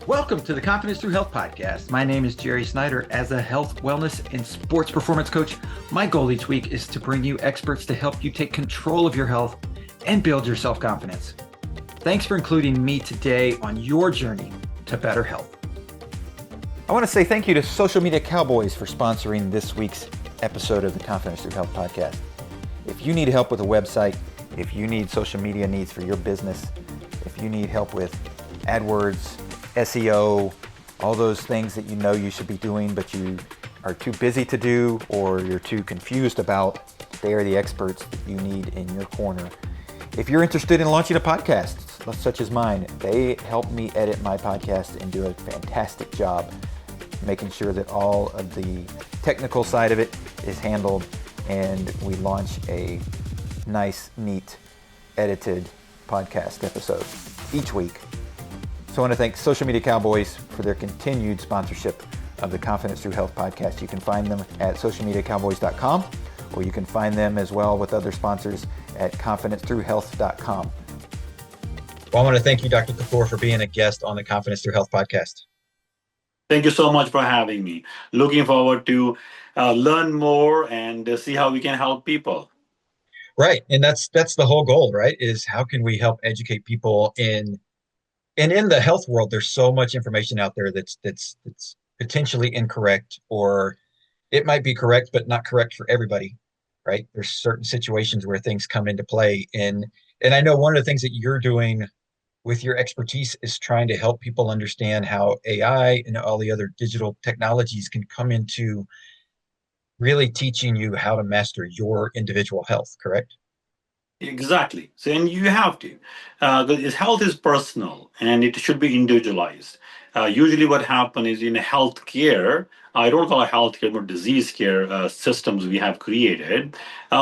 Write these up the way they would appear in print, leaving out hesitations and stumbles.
Welcome to the Confidence Through Health podcast. My name is Jerry Snyder. As a health, wellness, and sports performance coach, my goal each week is to bring you experts to help you take control of your health and build your self-confidence. Thanks for including me today on your journey to better health. I want to say thank you to Social Media Cowboys for sponsoring this week's episode of the Confidence Through Health podcast. If you need help with a website, if you need social media needs for your business, if you need help with AdWords, SEO, all those things that you know you should be doing, but you are too busy to do or you're too confused about, they are the experts that you need in your corner. If you're interested in launching a podcast, such as mine, they help me edit my podcast and do a fantastic job making sure that all of the technical side of it is handled and we launch a nice, neat, edited podcast episode each week. So I want to thank Social Media Cowboys for their continued sponsorship of the Confidence Through Health podcast. You can find them at socialmediacowboys.com, or you can find them as well with other sponsors at confidencethroughhealth.com. Well, I want to thank you, Dr. Kapoor, for being a guest on the Confidence Through Health podcast. Thank you so much for having me. Looking forward to learn more and see how we can help people. Right. And that's the whole goal, right? Is how can we help educate people in the health world? There's so much information out there that's potentially incorrect, or it might be correct, but not correct for everybody, right? There's certain situations where things come into play. And I know one of the things that you're doing with your expertise is trying to help people understand how AI and all the other digital technologies can come into really teaching you how to master your individual health, correct? Exactly. So, and you have to. Health is personal and it should be individualized. Usually, what happens is in healthcare, I don't call it healthcare, but disease care systems we have created.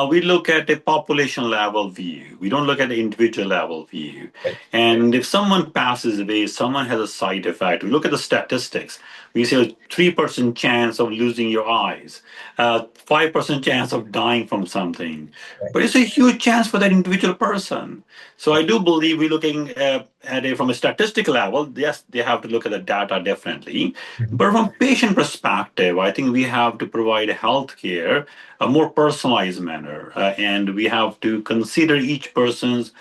We look at a population level view. We don't look at the individual level view. Right. And if someone passes away, someone has a side effect, we look at the statistics. We say a 3% chance of losing your eyes, 5% chance of dying from something. Right. But it's a huge chance for that individual person. So I do believe we're looking at it from a statistical level. Yes, they have to look at the data differently. Mhm. But from patient perspective, I think we have to provide healthcare a more personalized manner, and we have to consider each person's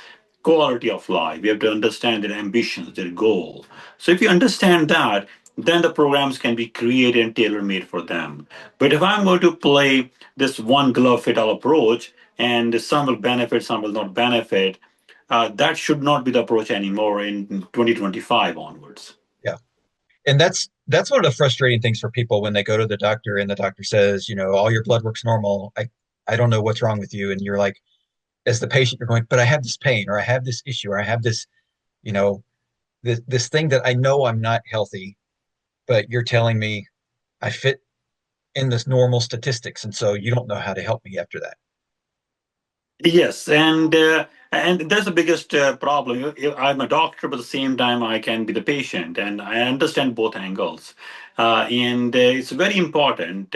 quality of life. We have to understand their ambitions, their goal. So if you understand that, then the programs can be created and tailor-made for them. But if I'm going to play this one glove fit all approach, and some will benefit, some will not benefit, that should not be the approach anymore in 2025 onwards. Yeah. And that's one of the frustrating things for people when they go to the doctor and the doctor says, all your blood work's normal. I don't know what's wrong with you. And you're like, as the patient, you're going, but I have this pain, or I have this issue, or I have this, this thing that I know I'm not healthy, but you're telling me I fit in this normal statistics. And so you don't know how to help me after that. Yes, and that's the biggest problem. I'm a doctor, but at the same time, I can be the patient, and I understand both angles. And it's very important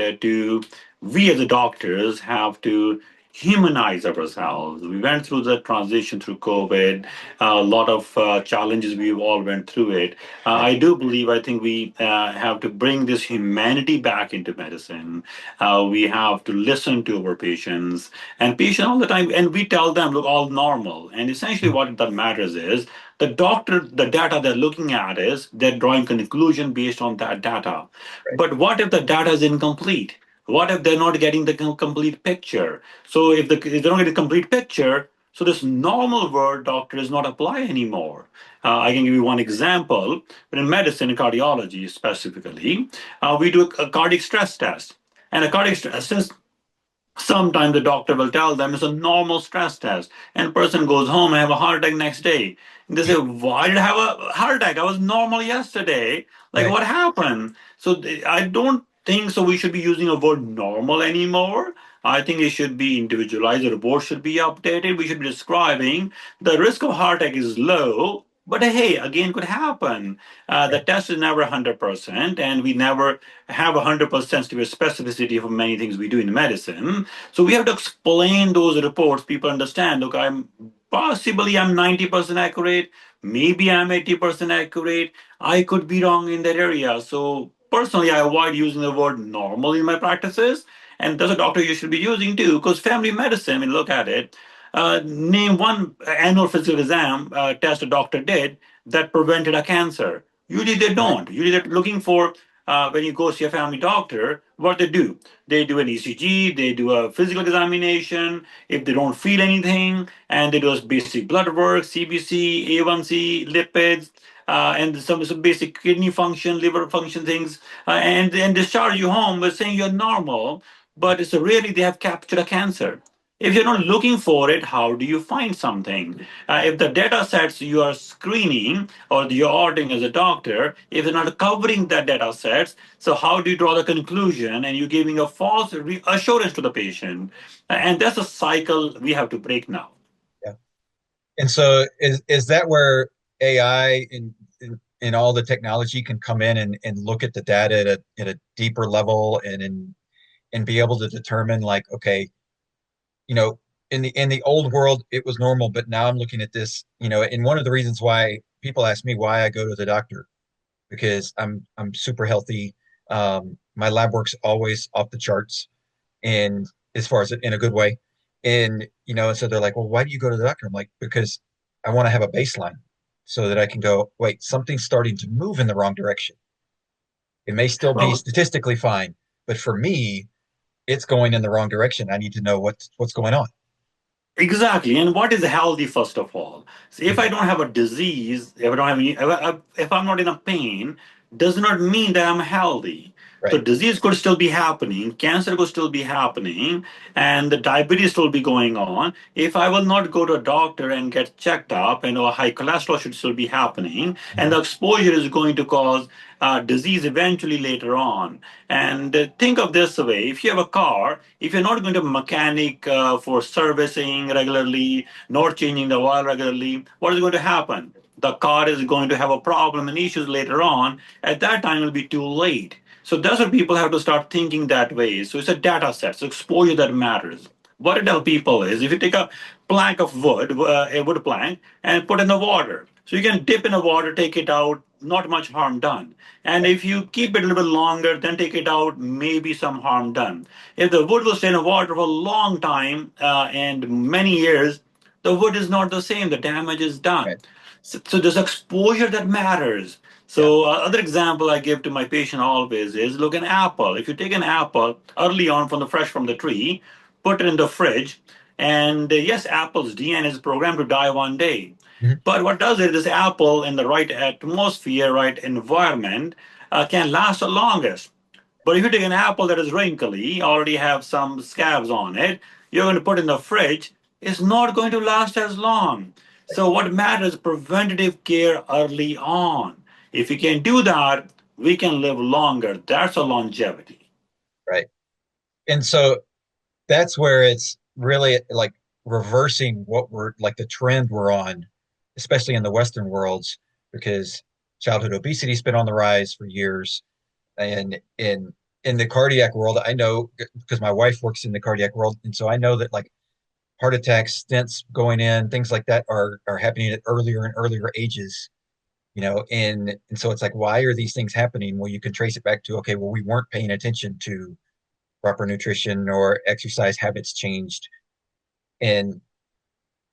we as the doctors have to humanize ourselves. We went through the transition through COVID, a lot of challenges. We all went through it. I think we have to bring this humanity back into medicine. We have to listen to our patients and patient all the time. And we tell them, look, all normal. And essentially what that matters is the data they're looking at is they're drawing conclusion based on that data. Right. But what if the data is incomplete? What if they're not getting the complete picture? So if they're not getting a complete picture, so this normal word doctor does not apply anymore. I can give you one example. But in medicine, in cardiology specifically, we do a cardiac stress test. And a cardiac stress test, sometimes the doctor will tell them it's a normal stress test. And person goes home and have a heart attack next day. And they say, why did I have a heart attack? I was normal yesterday. Like, Right. what happened? So I don't think so we should be using a word normal anymore. I think it should be individualized. The report should be updated. We should be describing the risk of heart attack is low, But hey, again, could happen. The Right. test is never 100%, and we never have 100% sensitivity specificity for many things we do in medicine. So we have to explain those reports. People understand, look, I'm 90% accurate, maybe I'm 80% accurate. I could be wrong in that area. So personally, I avoid using the word normal in my practices. And that's a doctor you should be using too, because family medicine, when you look at it, name one annual physical exam test a doctor did that prevented a cancer. Usually they Right. don't. Usually they're looking for, when you go see a family doctor, what they do. They do an ECG, they do a physical examination. If they don't feel anything, and they do a basic blood work, CBC, A1C, lipids, and some basic kidney function, liver function things, and discharge you home with saying you're normal, but it's really they have captured a cancer. If you're not looking for it, how do you find something? If the data sets you are screening or you're ordering as a doctor, if they're not covering that data sets, so how do you draw the conclusion and you're giving a false assurance to the patient? And that's a cycle we have to break now. Yeah. And so is that where AI in all the technology can come in and look at the data at a deeper level and be able to determine like, okay, you know, in the old world it was normal, but now I'm looking at this, and one of the reasons why people ask me why I go to the doctor, because I'm super healthy. My lab work's always off the charts, and as far as in a good way. And so they're like, well, why do you go to the doctor? I'm like, because I want to have a baseline so that I can go, wait, something's starting to move in the wrong direction. It may still be Well, statistically fine, but for me, it's going in the wrong direction. I need to know what's going on. exactly. And what is healthy, first of all? So if I Mhm. don't have a disease, if I don't have any, if I'm not in a pain, does not mean that I'm healthy. So Right. disease could still be happening, cancer could still be happening, and the diabetes still be going on. If I will not go to a doctor and get checked up, and a high cholesterol should still be happening, and Mhm. the exposure is going to cause disease eventually later on. And think of this way: if you have a car, if you're not going to a mechanic for servicing regularly, nor changing the oil regularly, what is going to happen? The car is going to have a problem and issues later on. At that time, it'll be too late. So that's what people have to start thinking that way. So it's a data set, it's exposure that matters. What I tell people is if you take a plank of wood, a wood plank, and put in the water, so you can dip in the water, take it out, not much harm done. And Right. if you keep it a little bit longer, then take it out, maybe some harm done. If the wood will stay in the water for a long time and many years, the wood is not the same. The damage is done. Right. So there's exposure that matters. Yeah. So other example I give to my patient always is look an apple. If you take an apple early on from the fresh from the tree, put it in the fridge, and yes, apple's DNA is programmed to die one day. Mhm. But what does it? This apple in the right atmosphere, right environment, can last the longest. But if you take an apple that is wrinkly, already have some scabs on it, you're going to put in the fridge, it's not going to last as long. So what matters is preventative care early on. If we can do that, we can live longer. That's a longevity. Right. And so that's where it's really like reversing what we're like the trend we're on, especially in the Western worlds, because childhood obesity has been on the rise for years. And in the cardiac world, I know because my wife works in the cardiac world, and so I know that like heart attacks, stents going in, things like that are happening at earlier and earlier ages. And so it's like, why are these things happening? Well, you can trace it back to, okay, well, we weren't paying attention to proper nutrition or exercise habits changed. And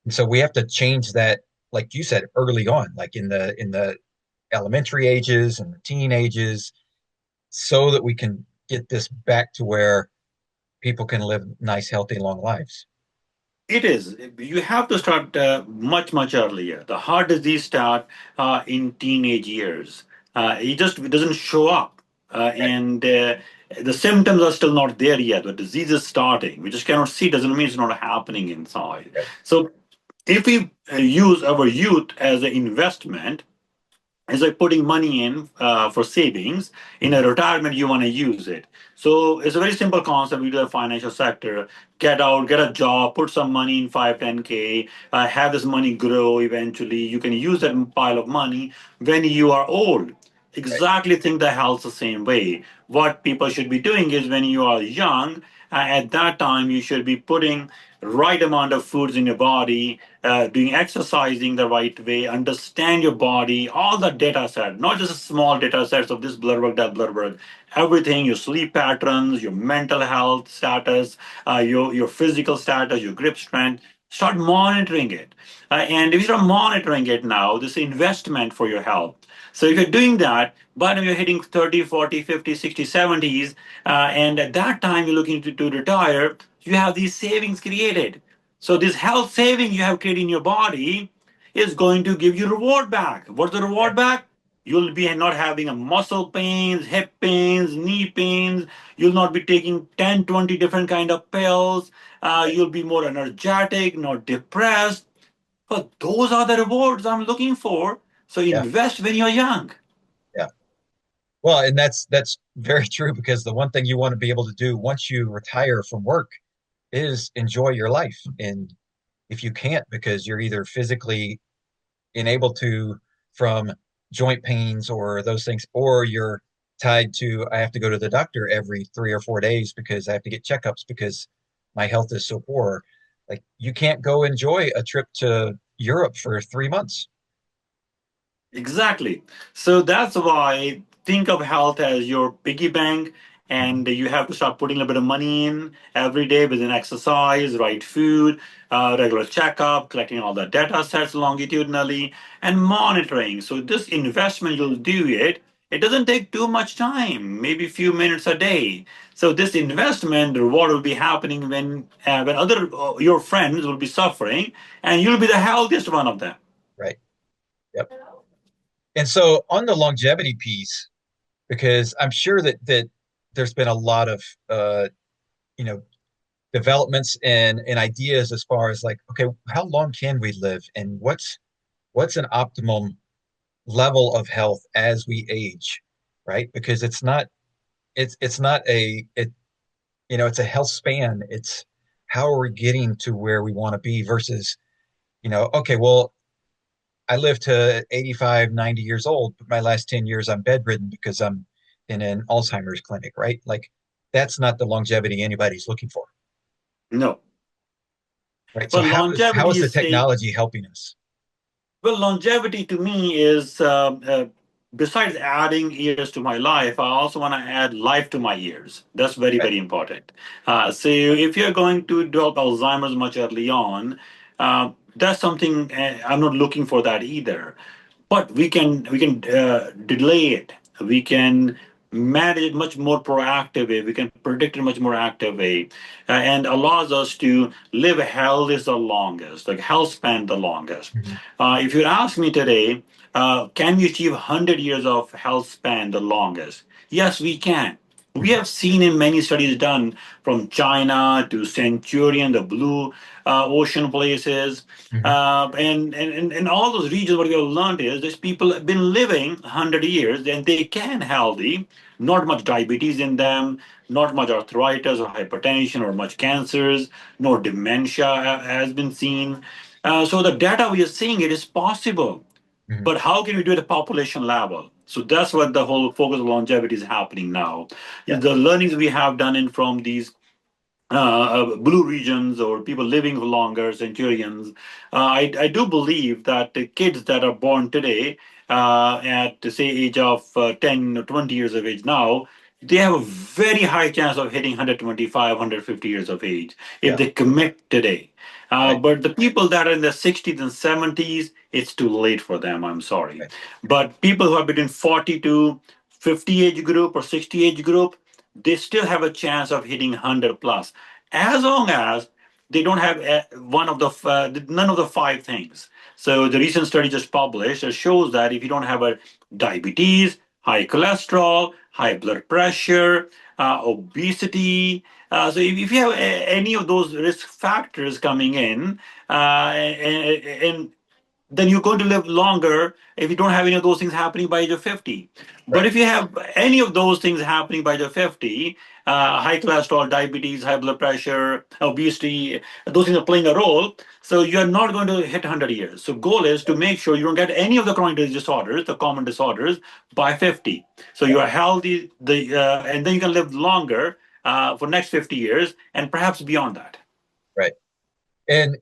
so we have to change that, like you said, early on, like in the elementary ages and the teen ages, so that we can get this back to where people can live nice, healthy, long lives. It is. You have to start much, much earlier. The heart disease start in teenage years. It doesn't show up, Right. and the symptoms are still not there yet. The disease is starting. We just cannot see. Doesn't mean it's not happening inside. Right. So, if we use our youth as an investment, It's like putting money in for savings. In a Mhm. retirement, you want to use it. So it's a very simple concept. We do the financial sector. Get out, get a job, put some money in 5, 10K, have this money grow eventually. You can use that pile of money when you are old. Right. Exactly think the health the same way. What people should be doing is when you are young, at that time you should be putting right amount of foods in your body, doing exercising the right way, understand your body, all the data set, not just small data sets of this blood work, that blood work, everything, your sleep patterns, your mental health status, your physical status, your grip strength. Start monitoring it. And if you start monitoring it now, this is investment for your health. So if you're doing that, by the time you're hitting 30, 40, 50, 60, 70s, and at that time you're looking to retire, you have these savings created. So this health saving you have created in your body is going to give you reward back. What's the reward Right. back? You'll be not having a muscle pains, hip pains, knee pains. You'll not be taking 10, 20 different kind of pills. Right. You'll be more energetic, not depressed. But those are the rewards I'm looking for. So Yeah. invest when you're young. Yeah. Well, and that's very true because the one thing you want to be able to do once you retire from work is enjoy your life. And if you can't because you're either physically unable to from joint pains or those things, or you're tied to I have to go to the doctor every 3 or 4 days because I have to get checkups because my health is so poor. Like you can't go enjoy a trip to Europe for 3 months. Exactly. So that's why think of health as your piggy bank, Mhm. and you have to start putting a little bit of money in every day with an exercise, right food, regular checkup, collecting all the data sets longitudinally, and monitoring. So this investment, you'll do it. It doesn't take too much time, maybe a few minutes a day. So this investment, the reward will be happening when other your friends will be suffering, and you'll be the healthiest one of them. Right. Yep. And so on the longevity piece, because I'm sure that there's been a lot of you know developments and ideas as far as like, okay, how long can we live and what's an optimum level of health as we age, right? Because it's not it's a health span. It's how are we getting to where we want to be versus, okay, well, I live to 85, 90 years old, but my last 10 years I'm bedridden because I'm in an Alzheimer's clinic, right? Like that's not the longevity anybody's looking for, No. right? So Well, how longevity is the is saying, technology helping us? well, longevity to me is besides adding years to my life, I also want to add life to my years. That's very, Right. very important. So if you're going to develop Alzheimer's much early on, that's something I'm not looking for that either. But we can delay it. We can manage it much more proactive way. We can predict it much more active way, and allows us to live health is the longest, like health span the longest. Mhm. If you ask me today, can we achieve 100 years of health span the longest? Yes, we can. We Mhm. have seen in many studies done from China to Centurion, the blue ocean places, Mhm. and in all those regions, what we have learned is these people have been living 100 years and they can healthy, not much diabetes in them, not much arthritis or hypertension or much cancers, no dementia has been seen. So the data we are seeing, it is possible. Mhm. But how can we do it at population level? So that's what the whole focus of longevity is happening now. Yeah. The learnings we have done in from these blue regions or people living for longer, centurions. I do believe that the kids that are born today at say age of 10 or 20 years of age now, they have a very high chance of hitting 125, 150 years of age if Yeah. they commit today. Right. But the people that are in their 60s and 70s, it's too late for them. I'm sorry. Right. But people who are between 40 to 50 age group or 60 age group, they still have a chance of hitting 100 plus, as long as they don't have none of the five things. So the recent study just published shows that if you don't have a diabetes, high cholesterol, high blood pressure, obesity, so if you have any of those risk factors coming in, and then you're going to live longer if you don't have any of those things happening by age of 50. But Right. if you have any of those things happening by age of 50, high cholesterol, diabetes, high blood pressure, obesity, those things are playing a role. So you're not going to hit 100 years. So goal is to make sure you don't get any of the chronic disease disorders, the common disorders, by 50. So you are healthy, and then you can live longer for next 50 years and perhaps beyond that. Right. And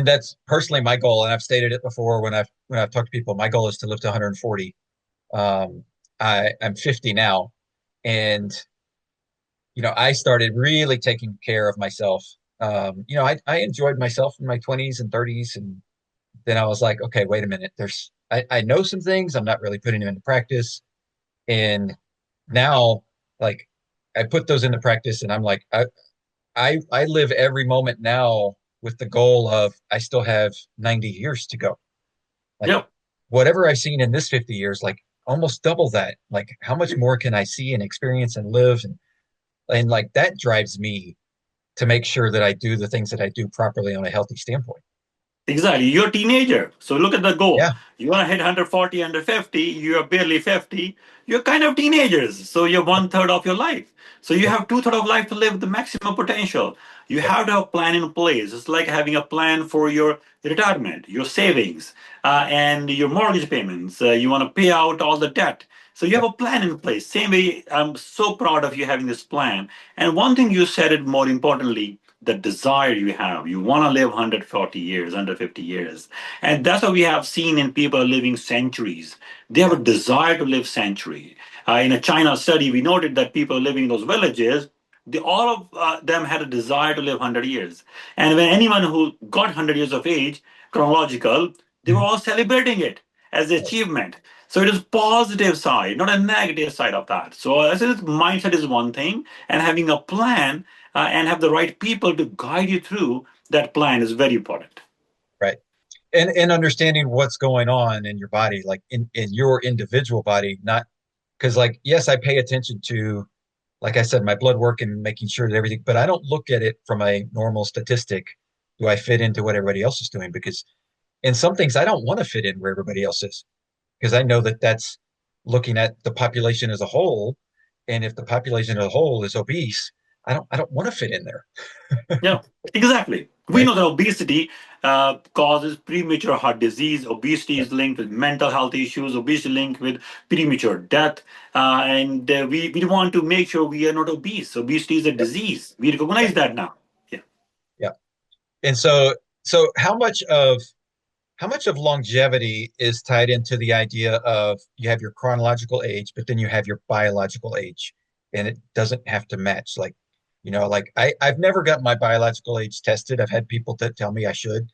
that's personally my goal, and I've stated it before when I've talked to people. My goal is to live to 140. I'm 50 now, and I started really taking care of myself. I enjoyed myself in my 20s and 30s, and then I was like, okay, wait a minute. I know some things. I'm not really putting them into practice, and now, like, I put those into practice, and I'm like, I live every moment now with the goal of I still have 90 years to go. Like, Yeah. whatever I've seen in this 50 years, like almost double that. Like, how much more can I see and experience and live? And like that drives me to make sure that I do the things that I do properly on a healthy standpoint. Exactly. You're a teenager. So look at the goal. Yeah. You want to hit 140, under 50. You're barely 50. You're kind of teenagers. So you're one third of your life. So you Yep. have two-thirds of life to live the maximum potential. You Yep. have to have a plan in place. It's like having a plan for your retirement, your savings, and your mortgage payments. You want to pay out all the debt. So you have Yep. a plan in place. Same way, I'm so proud of you having this plan. And one thing you said it more importantly, the desire you have. You want to live 140 years, under 50 years. And that's what we have seen in people living centuries. They have Yeah. a desire to live century. In a China study, we noted that people living in those villages, all of them had a desire to live 100 years. And when anyone who got 100 years of age, chronological, they were Mhm. all celebrating it as an Right. achievement. So it is positive side, not a negative side of that. So I said mindset is one thing, and having a plan and have the right people to guide you through that plan is very important. Right. And understanding what's going on in your body, like in your individual body, not because like, yes, I pay attention to, like I said, my blood work and making sure that everything, but I don't look at it from a normal statistic. Do I fit into what everybody else is doing? Because in some things, I don't want to fit in where everybody else is because I know that that's looking at the population as a whole. And if the population as a whole is obese, I don't want to fit in there. Yeah, exactly. We Right. know that obesity causes premature heart disease. Obesity Right. is linked with mental health issues. Obesity linked with premature death. And we want to make sure we are not obese. Obesity is a Yep. disease. We recognize Yep. that now. Yeah. Yep. And so how much of longevity is tied into the idea of you have your chronological age, but then you have your biological age, and it doesn't have to match. Like I've never got my biological age tested. I've had people that tell me I should,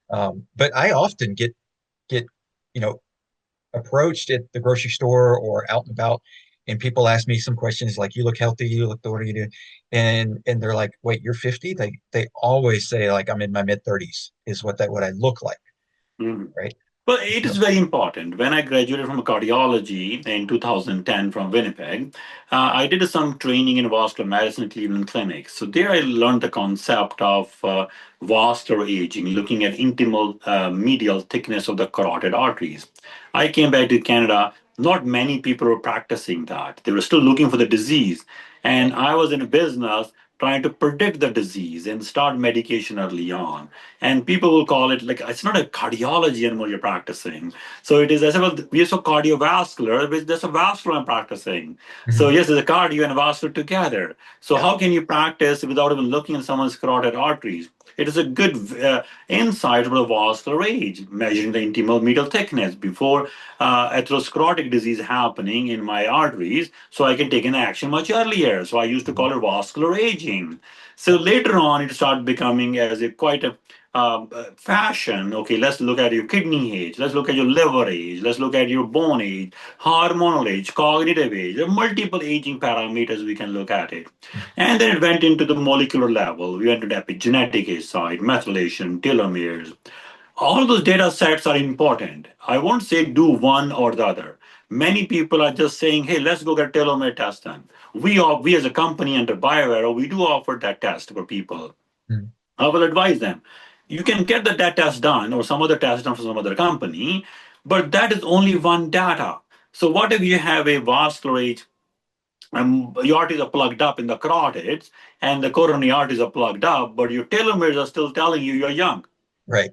but I often get you know approached at the grocery store or out and about, and people ask me some questions like, "You look healthy. You look, what are you doing?" And they're like, "Wait, you're 50?" They always say like I'm in my mid 30s is what I look like, Mhm. right? Well, it is very important. When I graduated from cardiology in 2010 from Winnipeg, I did some training in vascular medicine at Cleveland Clinic. So there I learned the concept of vascular aging, looking at intimal medial thickness of the carotid arteries. I came back to Canada. Not many people were practicing that. They were still looking for the disease. Right. And I was in a business trying to predict the disease and start medication early on. And people will call it like it's not a cardiology anymore you're practicing. So it is as well we are so cardiovascular, but there's a vascular I'm practicing. So Mhm. yes, there's a cardio and a vascular together. So Yeah. how can you practice without even looking at someone's carotid arteries? It is a good insight about the vascular age, measuring the intimal medial thickness before atherosclerotic disease happening in my arteries, so I can take an action much earlier. So I used to Mhm. call it vascular aging. So Yeah. later on, it started becoming as a quite a fashion. Okay, let's look at your kidney age. Let's look at your liver age. Let's look at your bone age, hormonal age, cognitive age. There are multiple aging parameters we can look at it. Mhm. And then it went into the molecular level. We went to the epigenetic age side, methylation, telomeres. All of those data sets are important. I won't say do one or the other. Many people are just saying, hey, let's go get telomere test done. We as a company under BioArrow, we do offer that test for people. Mhm. I will advise them. You can get that test done or some other test done for some other company, but that is only one data. So what if you have a vascular age, your arteries are plugged up in the carotids and the coronary arteries are plugged up, but your telomeres are still telling you you're young. Right.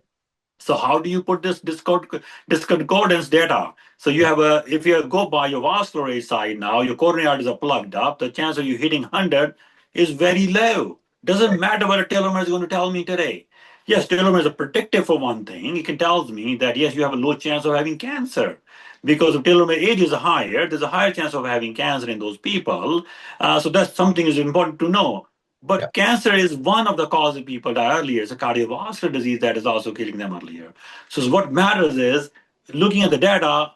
So how do you put this discordance data? So you Yeah. have a, if you go by your vascular age side now, your coronary arteries are plugged up. The chance of you hitting 100 is very low. Doesn't Right. matter what a telomere is going to tell me today. Yeah. Yes, telomeres are predictive for one thing. It can tell me that yes, you have a low chance of having cancer. Because if telomere age is higher, there's a higher chance of having cancer in those people. So that's something is important to know. Yeah. But cancer is one of the causes people die earlier. It's a cardiovascular disease that is also killing them earlier. So what matters is looking at the data,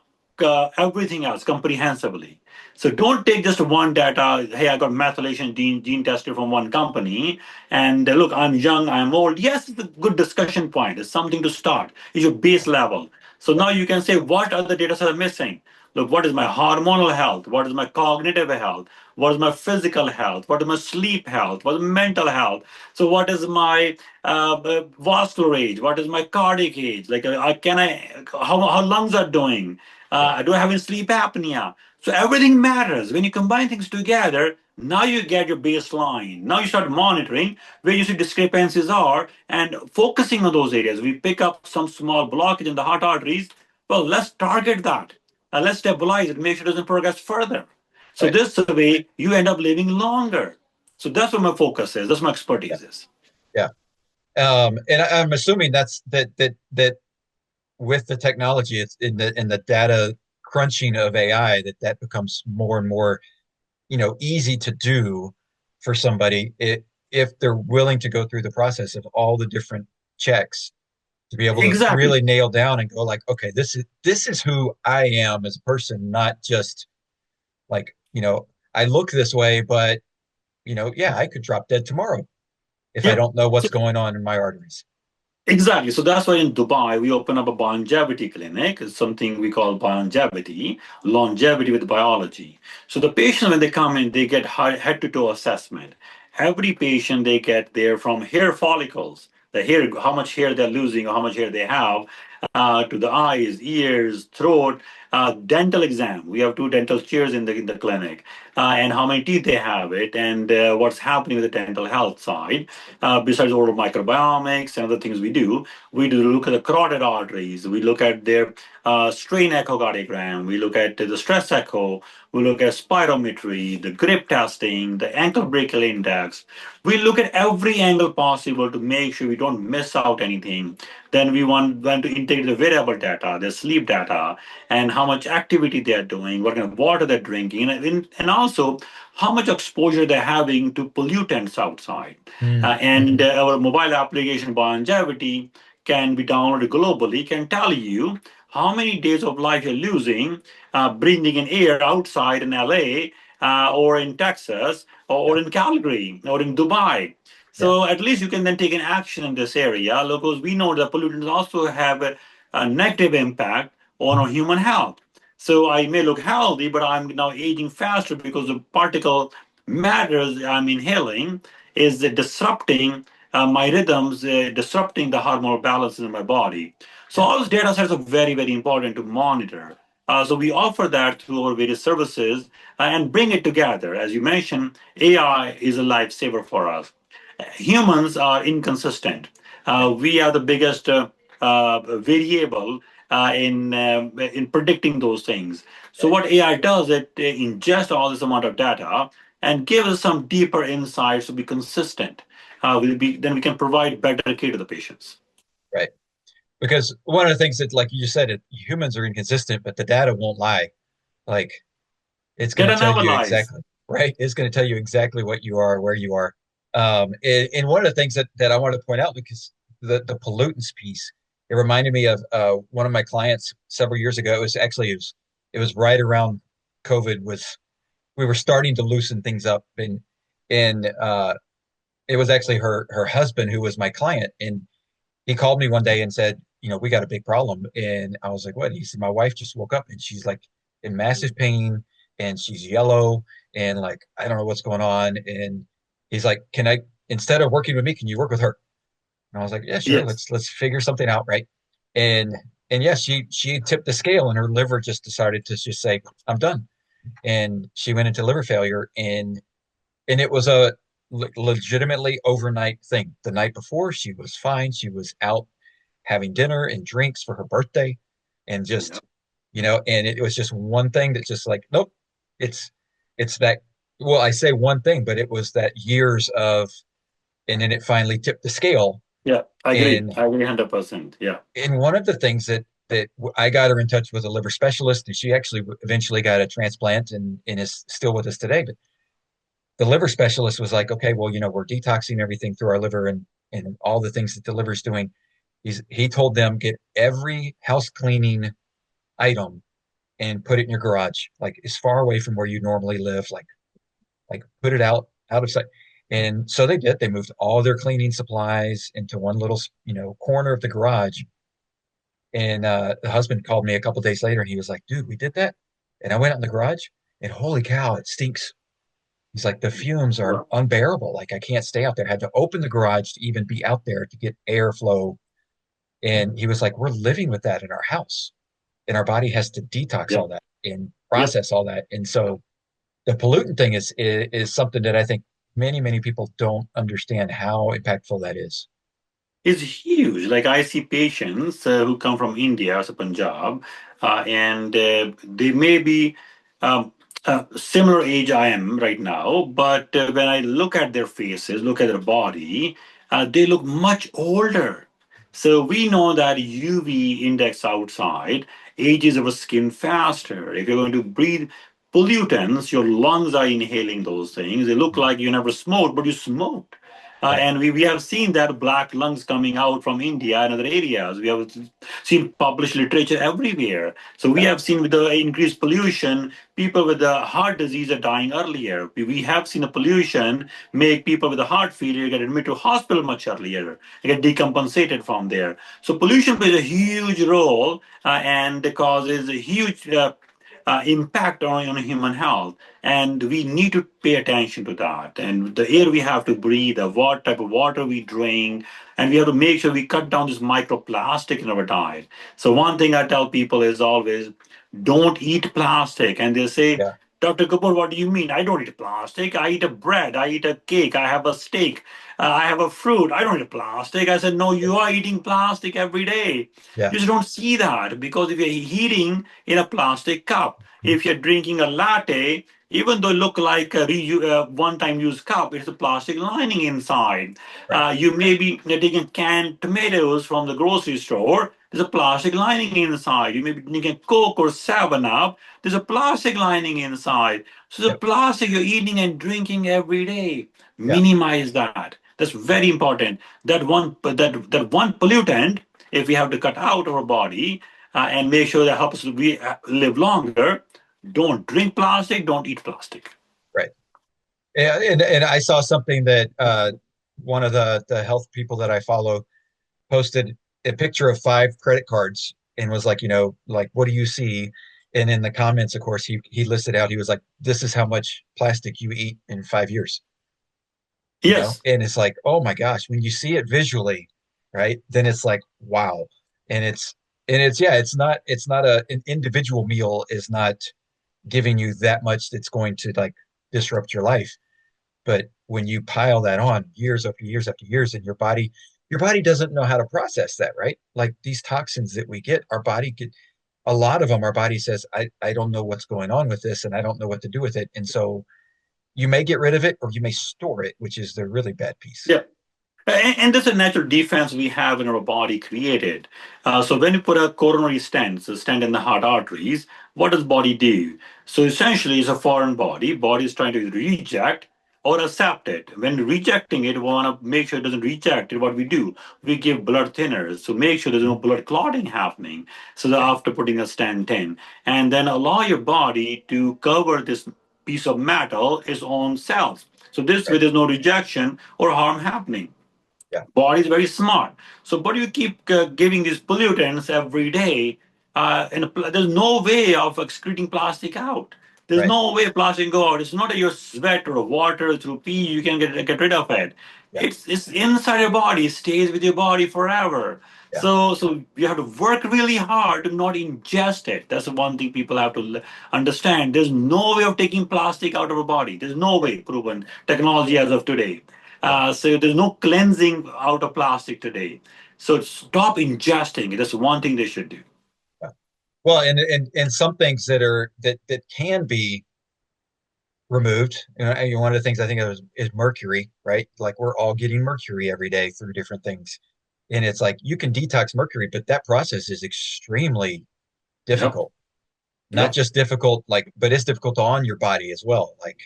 everything else comprehensively. So don't take just one data. Hey, I got methylation gene tested from one company, and look, I'm young, I'm old. Yes, it's a good discussion point. It's something to start. It's your base level. So now you can say what other data sets are missing. Look, what is my hormonal health? What is my cognitive health? What is my physical health? What is my sleep health? What is my mental health? So what is my vascular age? What is my cardiac age? Like, can I, how lungs are doing? Yeah. Do I have any sleep apnea? So everything matters. When you combine things together, now you get your baseline. Now you start monitoring where you see discrepancies are and focusing on those areas. We pick up some small blockage in the heart arteries. Well, let's target that. Let's stabilize it, make sure it doesn't progress further. So Right. this way you end up living longer. So that's what my focus is. That's my Yeah. expertise is. Yeah. And I'm assuming that with the technology, it's in the data crunching of AI, that becomes more and more, easy to do for somebody if they're willing to go through the process of all the different checks to be able to Exactly. really nail down and go like, okay, this is who I am as a person, not just like, I look this way, but yeah, I could drop dead tomorrow if I Yeah. don't know what's So going on in my arteries. exactly. So that's why in Dubai we open up a longevity clinic. It's something we call longevity with biology. So the patient when they come in, they get head to toe assessment. Every patient they get there from hair follicles, the hair, how much hair they're losing or how much hair they have, to the eyes, ears, throat, dental exam. We have two dental chairs in the clinic, and how many teeth they have it, and what's happening with the dental health side. Besides oral microbiomics and other things we do look at the carotid arteries. We look at their strain echocardiogram. We look at the stress echo. We look at spirometry, the grip testing, the ankle brachial index. We look at every angle possible to make sure we don't miss out anything. Then we want to integrate the variable data, the sleep data, and how much activity they're doing, what kind of water they're drinking, and also how much exposure they're having to pollutants outside. And Mm-hmm. our mobile application Longevity can be downloaded globally, can tell you how many days of life you're losing breathing in air outside in LA or in Texas Yeah. or in Calgary or in Dubai. Yeah. So at least you can then take an action in this area because we know that pollutants also have a negative impact on our human health. So I may look healthy, but I'm now aging faster because the particle matters I'm inhaling is disrupting my rhythms, disrupting the hormonal balances in my body. So Yeah. all those data sets are very, very important to monitor. So we offer that through our various services and bring it together. As you mentioned, AI is a lifesaver for us. Humans are inconsistent. We are the biggest variable in predicting those things. So Right. what AI does, it ingests all this amount of data and gives us some deeper insights to be consistent. Then we can provide better care to the patients. Right. Because one of the things that, like you just said, humans are inconsistent, but the data won't lie. Like it's going to Data tell never you lies. exactly, right? It's going to tell you exactly what you are, where you are. And one of the things that I wanted to point out, because the pollutants piece, it reminded me of one of my clients several years ago. It was right around COVID was we were starting to loosen things up, and it was actually her husband who was my client, and he called me one day and said, we got a big problem. And I was like, what? He said, my wife just woke up and she's like in massive pain and she's yellow and like, I don't know what's going on. And he's like, instead of working with me, can you work with her? And I was like, yeah, sure, Yes. let's figure something out, right? And and yes, she tipped the scale, and her liver just decided to just say, I'm done. And she went into liver failure, and it was a legitimately overnight thing. The night before, she was fine. She was out having dinner and drinks for her birthday, and Yeah. just, and it was just one thing that just like, nope, it's it's that. Well, I say one thing, but it was that years of, and then it finally tipped the scale. Yeah. I agree. And I agree 100%. Yeah. one of the things that I got her in touch with a liver specialist, and she actually eventually got a transplant and is still with us today. But the liver specialist was like, okay, well, we're detoxing everything through our liver and all the things that the liver's doing. He told them, get every house cleaning item and put it in your garage, like as far away from where you normally live, like put it out of sight. And so they did. They moved all their cleaning supplies into one little, corner of the garage. And the husband called me a couple days later, and he was like, dude, we did that. And I went out in the garage, and holy cow, it stinks. He's like, the fumes are Wow. unbearable. Like, I can't stay out there. I had to open the garage to even be out there to get airflow. And he was like, we're living with that in our house, and our body has to detox all Yep. that and Yep. process all that. And so the pollutant thing is something that I think many people don't understand how impactful that is. Is huge. Like I see patients who come from India or Punjab, and they may be um, similar age I am right now, but when I look at their faces, look at their body, they look much older. So we know that UV index outside ages our skin faster. If you're going to breathe pollutants, your lungs are inhaling those things. They look like you never smoked, but you smoked. Right. And we have seen that black lungs coming out from India and other areas. We have seen published literature everywhere. So we Yeah. have seen with the increased pollution, people with the heart disease are dying earlier. We have seen the pollution make people with the heart failure get admitted to hospital much earlier, get decompensated from there. So pollution plays a huge role and causes a huge impact on human health, and we need to pay attention to that. And the air we have to breathe, the what type of water we drink, and we have to make sure we cut down this microplastic in our diet. So one thing I tell people is always don't eat plastic, and they say, Yeah. Dr. Kapoor, what do you mean? I don't eat plastic. I eat a bread. I eat a cake. I have a steak. I have a fruit. I don't eat plastic. I said, no, you are eating plastic every day. Yeah. You just don't see that because if you're eating in a plastic cup, if you're drinking a latte, even though it look like a one-time use cup, it's a plastic lining inside. Right. You may be taking canned tomatoes from the grocery store. There's a plastic lining inside. You may be drinking Coke or 7-Up. There's a plastic lining inside. So the Yep. plastic you're eating and drinking every day, Yeah. minimize that. That's very important. That one pollutant, if we have to cut out of our body and make sure that helps us live longer, don't drink plastic, don't eat plastic. Right. And I saw something that one of the health people that I follow posted a picture of 5 credit cards and was like, like, what do you see? And in the comments, of course, he listed out, he was like, this is how much plastic you eat in 5 years, Yes. and it's like, oh my gosh, when you see it visually, right, then it's like, wow. And it's yeah, it's not an individual meal is not giving you that much that's going to like disrupt your life. But when you pile that on years after years after years, and your body doesn't know how to process that, right? Like these toxins that we get, our body get a lot of them. Our body says, I don't know what's going on with this, and I don't know what to do with it. And so you may get rid of it, or you may store it, which is the really bad piece. Yeah. And there's a natural defense we have in our body created. So when you put a coronary stent, so stent in the heart arteries, what does body do? So essentially, it's a foreign body. Body is trying to reject or accept it. When rejecting it, we want to make sure it doesn't reject it. What we do, we give blood thinners to make sure there's no blood clotting happening. So that Yeah. after putting a stent in, and then allow your body to cover this piece of metal its own cells. So this way, Right. there's no rejection or harm happening. Yeah. Body is very smart. So, but you keep giving these pollutants every day, and there's no way of excreting plastic out. There's Right. no way plastic can go out. It's not your sweat or water through pee you can get rid of it. Yeah. It's inside your body. It stays with your body forever. Yeah. So you have to work really hard to not ingest it. That's the one thing people have to understand. There's no way of taking plastic out of a body. There's no Right. way proven technology as of today. Yeah. So there's no cleansing out of plastic today. So stop ingesting it. That's one thing they should do. Yeah. Well, and some things that can be removed. And one of the things I think of is mercury, right? Like we're all getting mercury every day through different things. And it's like you can detox mercury, but that process is extremely Yep. difficult. Not Yep. just difficult, like, but it's difficult on your body as well. Like,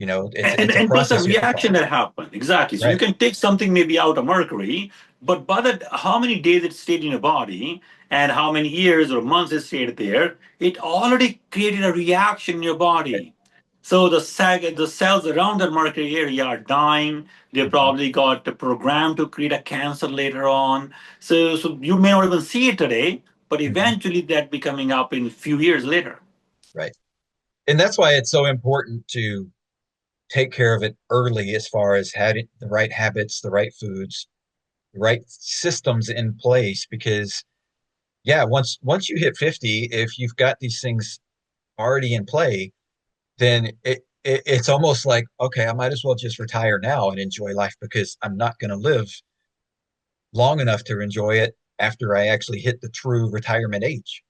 it's a And plus the process you have to reaction follow. that happened. Exactly. So you Right. can take something maybe out of mercury, but by the how many days it stayed in your body and how many years or months it stayed there, it already created a reaction in your Right. body. So the cells around the mercury area are dying. They Mhm. probably got programmed to create a cancer later on. So you may not even see it today, but Mhm. eventually that be coming up in a few years later. Right. And that's why it's so important to take care of it early as far as having the right habits, the right foods, the right systems in place. Because yeah, once you hit 50, if you've got these things already in play, then it's almost like, okay, I might as well just retire now and enjoy life because I'm not going to live long enough to enjoy it after I actually hit the true retirement age.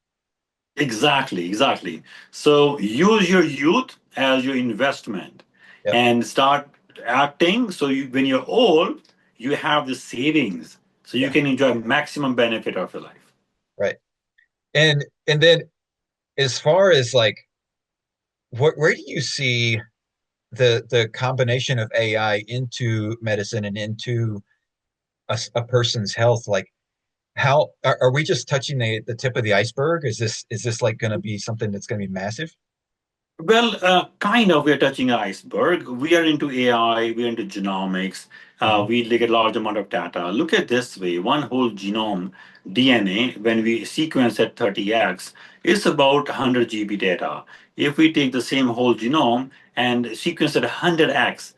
Exactly, exactly. So use your youth as your investment Yep. and start acting. So when you're old, you have the savings so you Yeah. can enjoy maximum benefit of your life. Right. And then as far as like where do you see the combination of AI into medicine and into a person's health? Like how are we just touching the tip of the iceberg? Is this like going to be something that's going to be massive? Well, kind of. We're touching an iceberg. We are into AI. We're into genomics. Hmm. We look at large amount of data. Look at this way: one whole genome, DNA, when we sequence at 30x, is about 100 GB data. If we take the same whole genome and sequence at 100x,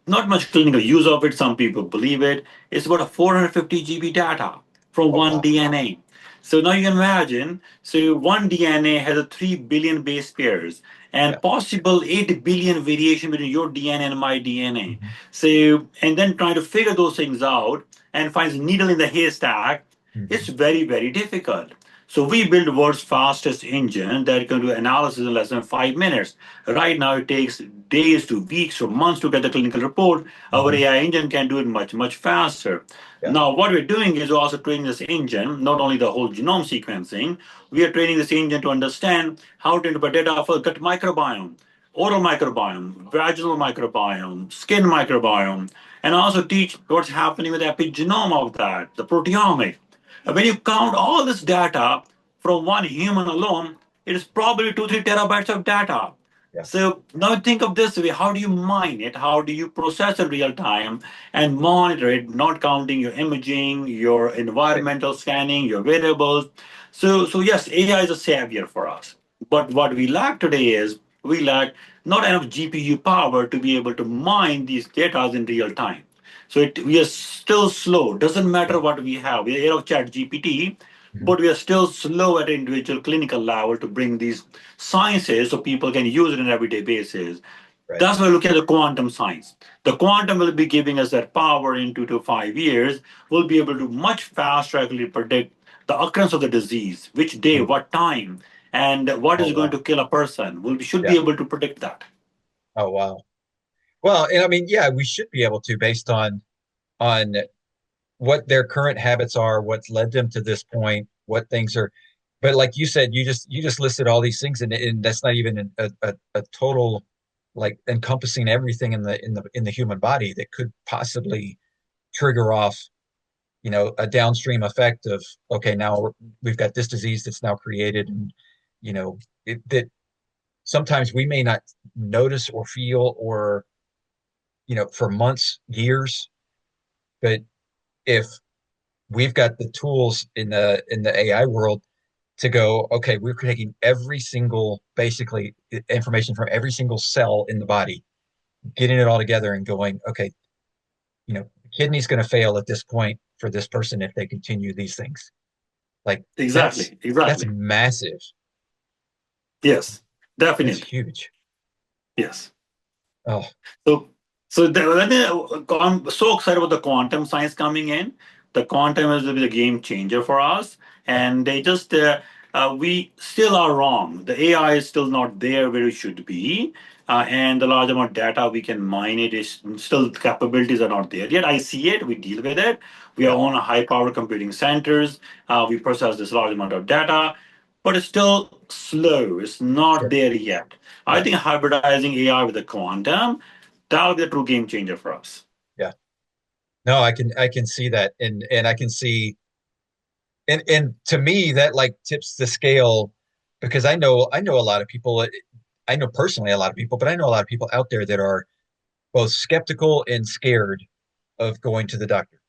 not much clinical use of it. Some people believe it. It's about a 450 GB data from Oh one wow. DNA. So now you can imagine, so one DNA has a 3 billion base pairs Yeah. and possible 8 billion variation between your DNA and my DNA. Hmm. So, and then trying to figure those things out and find a needle in the haystack, it's Hmm. very, very difficult. So we build the world's fastest engine that can do analysis in less than 5 minutes. Right now, it takes days to weeks or months to get the clinical report. Our Hmm. AI engine can do it much, much faster. Yeah. Now, what we're doing is also training this engine, not only the whole genome sequencing, we are training this engine to understand how to interpret data for gut microbiome, oral microbiome, vaginal microbiome, skin microbiome, and also teach what's happening with the epigenome of that, the proteomic. When you count all this data from one human alone, it is probably 2-3 terabytes of data. Yeah. So now think of this way: how do you mine it? How do you process it real time and monitor it, not counting your imaging, your Right. environmental scanning, your variables? So yes, AI is a savior for us. But what we lack today is we lack not enough GPU power to be able to mine these data in real time. So we are still slow. Doesn't matter Yeah. what we have. We are here of Chat GPT, Hmm. but we are still slow at individual clinical level to bring these sciences so people can use it on an everyday basis. Right. That's why we look at the quantum science. The quantum will be giving us that power in 2 to 5 years. We'll be able to much faster actually predict the occurrence of the disease, which day, Mhm. what time, and what Oh is going wow. to kill a person. We should be Yeah. able to predict that. Oh wow. Well, and I mean, yeah, we should be able to based on what their current habits are, what's led them to this point, what things are. But like you said, you just listed all these things, and that's not even a total like encompassing everything in the human body that could possibly trigger off, a downstream effect of okay, now we've got this disease that's now created, and that sometimes we may not notice or feel or for months, years, but if we've got the tools in the AI world to go, okay, we're taking every single, basically, information from every single cell in the body, getting it all together and going, okay, the kidney's going to fail at this point for this person if they continue these things. Like that's Exactly. that's Exactly. massive. Yes. That's Definitely. huge. Yes. Oh, So, I'm so excited about the quantum science coming in. The quantum is the game changer for us, yeah, and we still are wrong. The AI is still not there where it should be, and the large amount of data we can mine it is still capabilities are not there yet. I see it. We deal with it. We yeah, own high power computing centers. We process this large amount of data, but it's still slow. It's not sure. there yet. I Yeah, think hybridizing AI with the quantum, that'll be the true game changer for us. yeah. No, I can see that, and I can see, and to me that like tips the scale because I know a lot of people. I know personally a lot of people, but I know a lot of people out there that are both skeptical and scared of going to the doctor,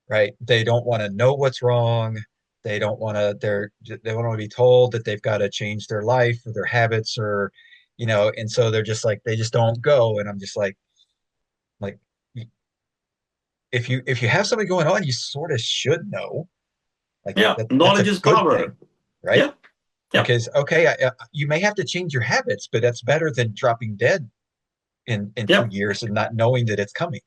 right? They don't want to know what's wrong. They don't want to be told that they've got to change their life or their habits and so they're just like they just don't go. And I'm just like if you have something going on, you sort of should know. Like Yeah, that's a knowledge is good power. thing, right? Yeah, yeah. Because okay, you may have to change your habits, but that's better than dropping dead in Yeah. 2 years and not knowing that it's coming.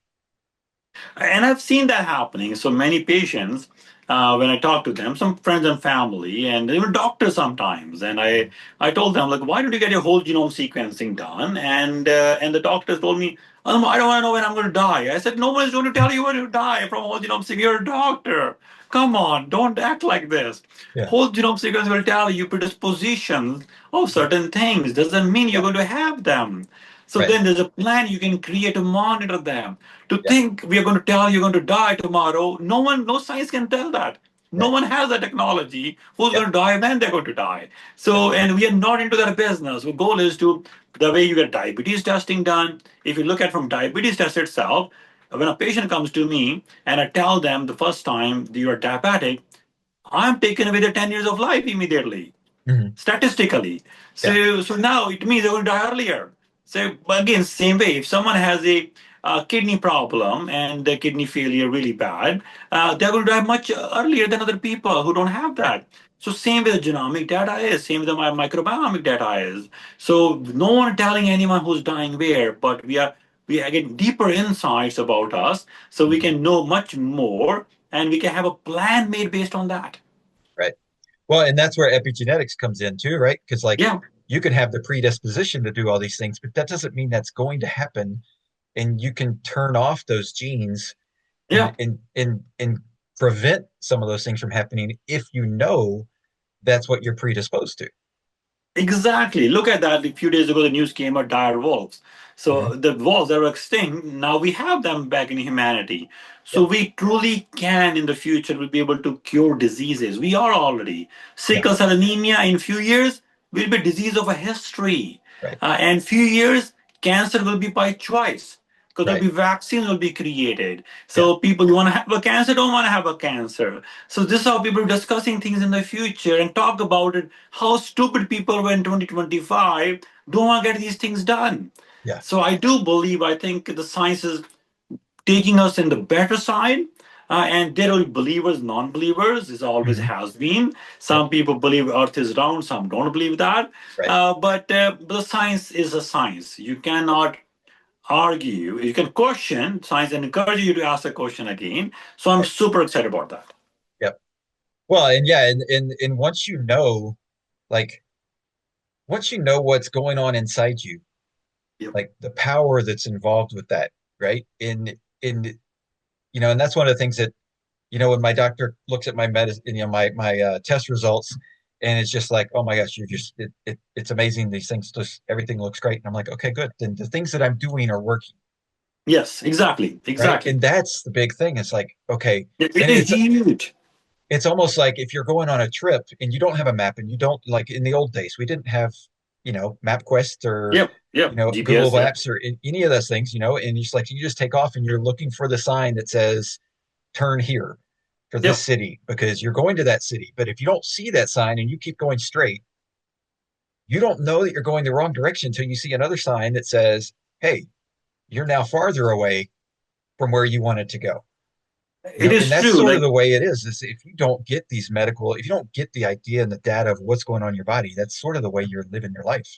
And I've seen that happening. So many patients, when I talk to them, some friends and family, and even doctors sometimes, and I told them like, why don't you get your whole genome sequencing done? And the doctors told me, I don't want to know when I'm going to die. I said, no one's going to tell you when you die from whole genome sequencing. You're a doctor. Come on, don't act like this. Yeah, Whole genome sequence will tell you predispositions of yeah, certain things. Doesn't mean you're yeah. going to have them. So Right. then there's a plan you can create to monitor them. To Yeah, think we are going to tell you're going to die tomorrow, no science can tell that. No right. one has the technology who's Yeah, going to die when they're going to die. yeah, So, and we are not into that business. The goal is to the way you get diabetes testing done. If you look at from diabetes test itself, when a patient comes to me and I tell them the first time that you're diabetic, I'm taking away their 10 years of life immediately mhm, statistically. yeah, So now it means they're going to die earlier. So again, same way, if someone has a kidney problem and the kidney failure really bad, they're going to die much earlier than other people who don't have right. that. So same with the genomic data is, same with the microbiomic data is. So no one telling anyone who's dying where, but we are getting deeper insights about us, so we Mhm, can know much more and we can have a plan made based on that. right. Well, and that's where epigenetics comes in too, right? Because like Yeah, you can have the predisposition to do all these things, but that doesn't mean that's going to happen. And you can turn off those genes and yeah. and and and prevent some of those things from happening if you know that's what you're predisposed to. Exactly. Look at that. A few days ago, the news came about dire wolves. Hmm. So the wolves that were extinct, now we have them back in humanity. Yeah, So we truly can, in the future, will be able to cure diseases. We are already. yeah, Sickle cell anemia in few years will be a disease of a history. right, And few years, cancer will be by choice because there'll right. be vaccines will be created. Yeah, So people who want to have a cancer don't want to have a cancer. So this is how people are discussing things in the future and talk about it. How stupid people were in 2025 don't want to get these things done. yeah. So I do believe I think the science is taking us in the better side. And there are believers, non-believers. This always Hmm. has been. Yep, Some people believe Earth is round. Some don't believe that. right, But the science is a science. You cannot argue. You can question science and encourage you to ask the question again. So I'm right. super excited about that. Yep. Well, and yeah, and like once you know what's going on inside you, Yep. like the power that's involved with that, right? In and that's one of the things that when my doctor looks at my medicine, my test results, and it's just like, oh my gosh, it's amazing. These things, just everything looks great, and I'm like, okay, good. Then the things that I'm doing are working, Yes, exactly, right? exactly. And that's the big thing. It's like, okay, It and is huge. it's almost like if you're going on a trip and you don't have a map and you don't like in the old days, we didn't have, MapQuest or, Yep, yep. Google GPS. Yep. Maps or any of those things, and it's like you just take off and you're looking for the sign that says turn here for this Yep. city because you're going to that city. But if you don't see that sign and you keep going straight, you don't know that you're going the wrong direction until you see another sign that says, hey, you're now farther away from where you wanted to go. It And is that's true. sort of Like the way it is if you don't get if you don't get the idea and the data of what's going on in your body, that's sort of the way you're living your life.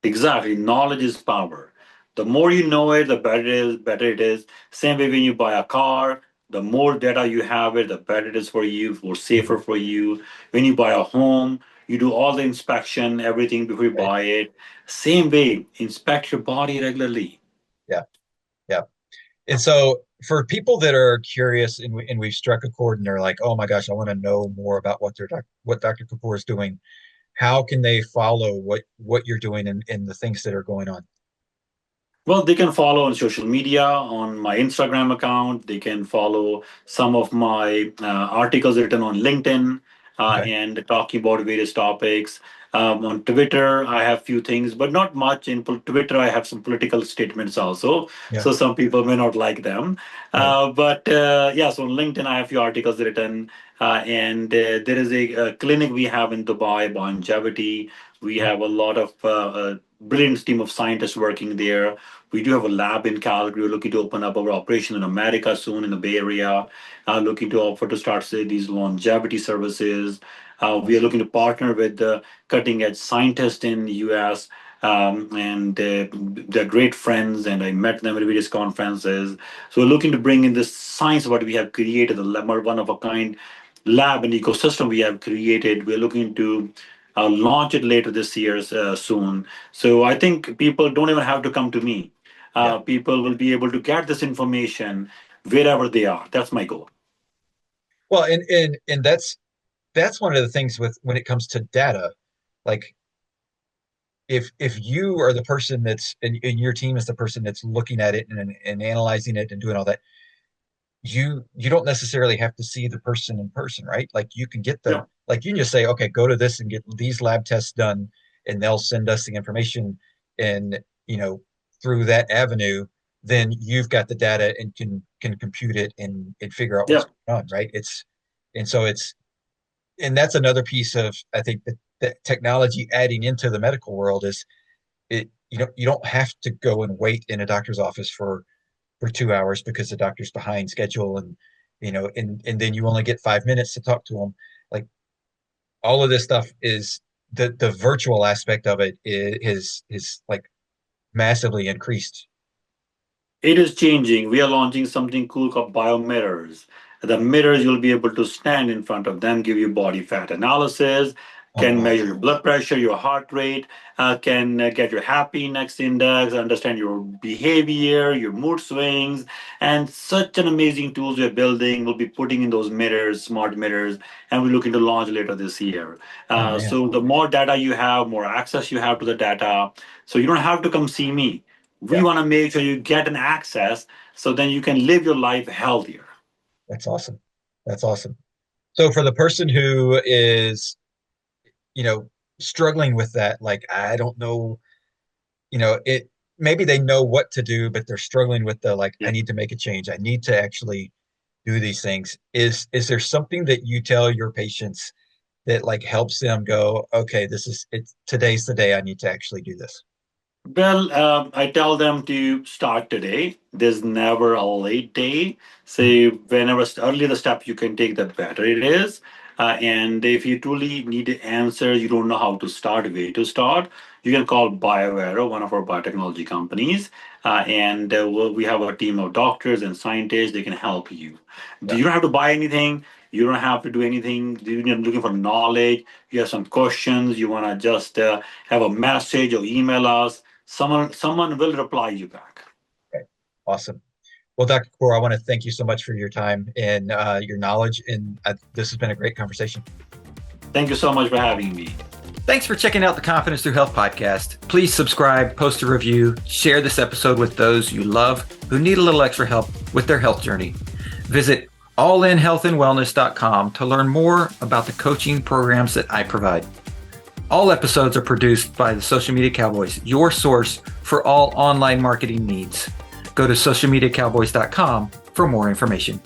exactly, knowledge is power. The more you know it, the better it is. Better it is. Same way when you buy a car, the more data you have it, the better it is for you, for Mhm. safer for you. When you buy a home, you do all the inspection, everything before you Right? buy it. Same way, inspect your body regularly. Yeah. Yeah. And so for people that are curious and we've struck a chord and they're like, oh my gosh, I want to know more about what Dr. Kapoor is doing. How can they follow what you're doing and the things that are going on? Well, they can follow on social media, on my Instagram account. They can follow some of my articles written on LinkedIn Okay. and talking about various topics. On Twitter, I have few things, but not much. In Twitter, I have some political statements also, Yeah. so some people may not like them. Right. But yeah, so on LinkedIn, I have few articles written, and there is a clinic we have in Dubai, longevity. We Mhm. have a lot of brilliant team of scientists working there. We do have a lab in Calgary. We're looking to open up our operation in America soon in the Bay Area. Looking to offer to start say, these longevity services. We are Awesome. looking to partner with the cutting edge scientists in the US. And they're great friends, and I met them at various conferences. So we're looking to bring in this science what we have created, the one of a kind lab and ecosystem we have created. We're looking to launch it later this year soon. So I think people don't even have to come to me. Yeah. People will be able to get this information wherever they are. That's my goal. Well, and that's one of the things with when it comes to data. Like if you are the person and your team is the person that's looking at it and analyzing it and doing all that, you don't necessarily have to see the person in person, right? Like you can get Yeah. like you can just say, okay, go to this and get these lab tests done, and they'll send us the information, and through that avenue, then you've got the data and can compute it and figure out Yeah. what's going on, right? And so and that's another piece of I think that technology adding into the medical world is you don't have to go and wait in a doctor's office for 2 hours because the doctor's behind schedule and then you only get 5 minutes to talk to them. Like all of this stuff is the virtual aspect of it is like massively increased. It is changing. We are launching something cool called biomirrors. The mirrors, you'll be able to stand in front of them, give you body fat analysis, Oh can wow. measure your blood pressure, your heart rate, can get your happiness index, understand your behavior, your mood swings, and such an amazing tools we're building. We'll be putting in those mirrors, smart mirrors, and we're looking to launch later this year. Oh man. So the more data you have, more access you have to the data. So you don't have to come see me. We Yeah, want to make sure you get an access so then you can live your life healthier. that's awesome. That's awesome. So for the person who is, you know, struggling with that, like I don't know, it maybe they know what to do, but they're struggling with the like, I Yeah. need to make a change. I need to actually do these things. Is there something that you tell your patients that like helps them go, okay, it's today's the day I need to actually do this? Well, I tell them to start today. There's never a late day. Mhm. So whenever earlier the step you can take, the better it is. And if you truly need an answer, you don't know how to start, where to start, you can call BioVero, one of our biotechnology companies. We have a team of doctors and scientists. They can help you. Yeah. You don't have to buy anything. You don't have to do anything. You're looking for knowledge. You have some questions. You want to just have a message or email us. Someone will reply you back. Okay. Awesome. Well, Dr. Kapoor, I want to thank you so much for your time and your knowledge. And this has been a great conversation. Thank you so much for having me. Thanks for checking out the Confidence Through Health podcast. Please subscribe, post a review, share this episode with those you love who need a little extra help with their health journey. Visit allinhealthandwellness.com to learn more about the coaching programs that I provide. All episodes are produced by the Social Media Cowboys, your source for all online marketing needs. Go to socialmediacowboys.com for more information.